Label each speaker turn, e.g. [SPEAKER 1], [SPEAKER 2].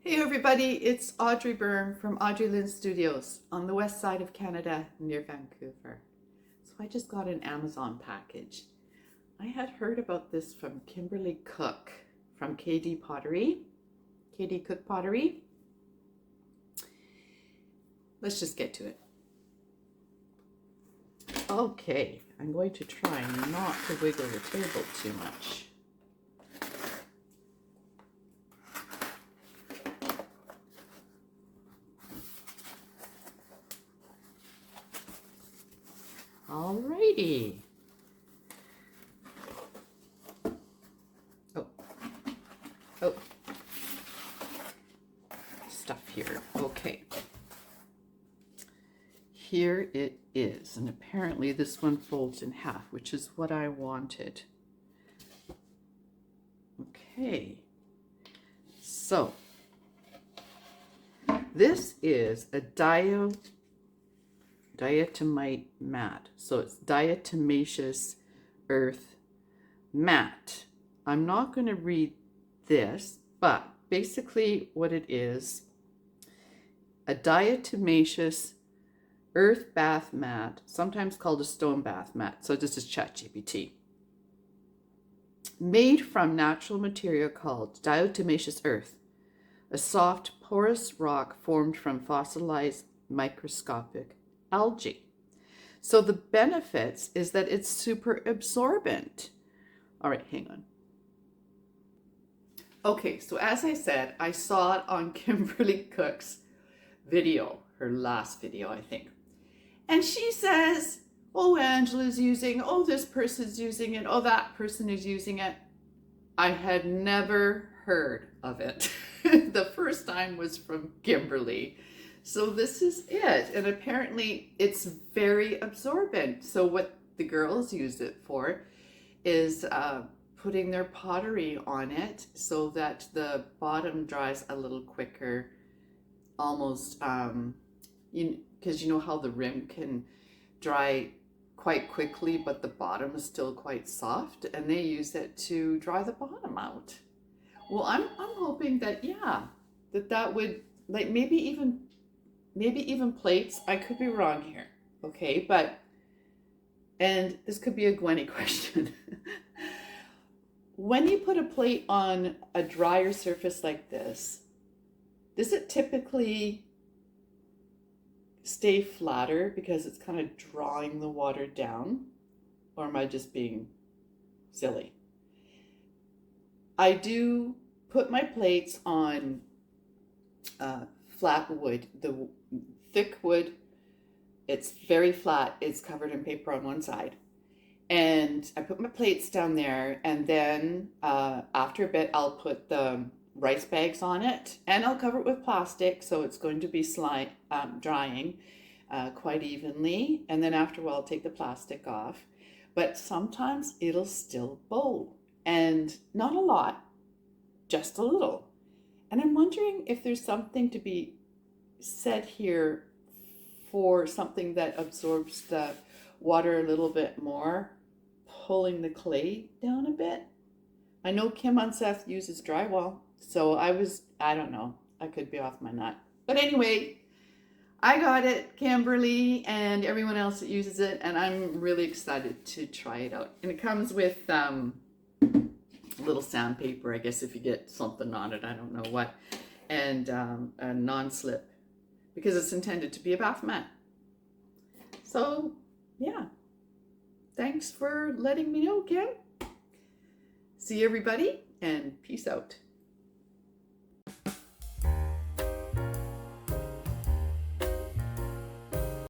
[SPEAKER 1] Hey everybody, it's Audrey from audreylynnstudiios on the west side of Canada near Vancouver. So I just got an Amazon package. I had heard about this from Kimberly Cook from KD Cook Pottery. Let's just get to it. Okay, I'm going to try not to wiggle the table too much. Alrighty. Oh. Stuff here. Okay. Here it is. And apparently this one folds in half, which is what I wanted. Okay. So, this is a diatomite mat. So it's diatomaceous earth mat. I'm not going to read this, but basically what it is, a diatomaceous earth bath mat, sometimes called a stone bath mat. So this is ChatGPT. Made from natural material called diatomaceous earth, a soft porous rock formed from fossilized microscopic algae. So the benefits is that it's super absorbent. All right, hang on. Okay, so as I said, I saw it on Kimberly Cook's video, her last video, I think. And she says, oh, Angela's using, oh, this person's using it, oh, that person is using it. I had never heard of it. The first time was from Kimberly. So this is it. And apparently it's very absorbent. So what the girls use it for is putting their pottery on it so that the bottom dries a little quicker. Almost, because you know how the rim can dry quite quickly, but the bottom is still quite soft, and they use it to dry the bottom out. Well, I'm hoping that, yeah, that would, like, maybe even plates. I could be wrong here, okay? But, and this could be a Gwenny question. When you put a plate on a drier surface like this, does it typically stay flatter because it's kind of drawing the water down? Or am I just being silly? I do put my plates on flat wood, the thick wood. It's very flat. It's covered in paper on one side. And I put my plates down there, and then after a bit, I'll put the rice bags on it, and I'll cover it with plastic, so it's going to be drying quite evenly. And then after a while, I'll take the plastic off. But sometimes it'll still bow, and not a lot, just a little. And I'm wondering if there's something to be said here for something that absorbs the water a little bit more, pulling the clay down a bit. I know Kim Unseth uses drywall, so I don't know, I could be off my nut. But anyway, I got it, Kimberly, and everyone else that uses it, and I'm really excited to try it out. And it comes with little sandpaper, I guess, if you get something on it, I don't know what, and a non-slip, because it's intended to be a bath mat. So, yeah. Thanks for letting me know, Kim. See everybody, and peace out.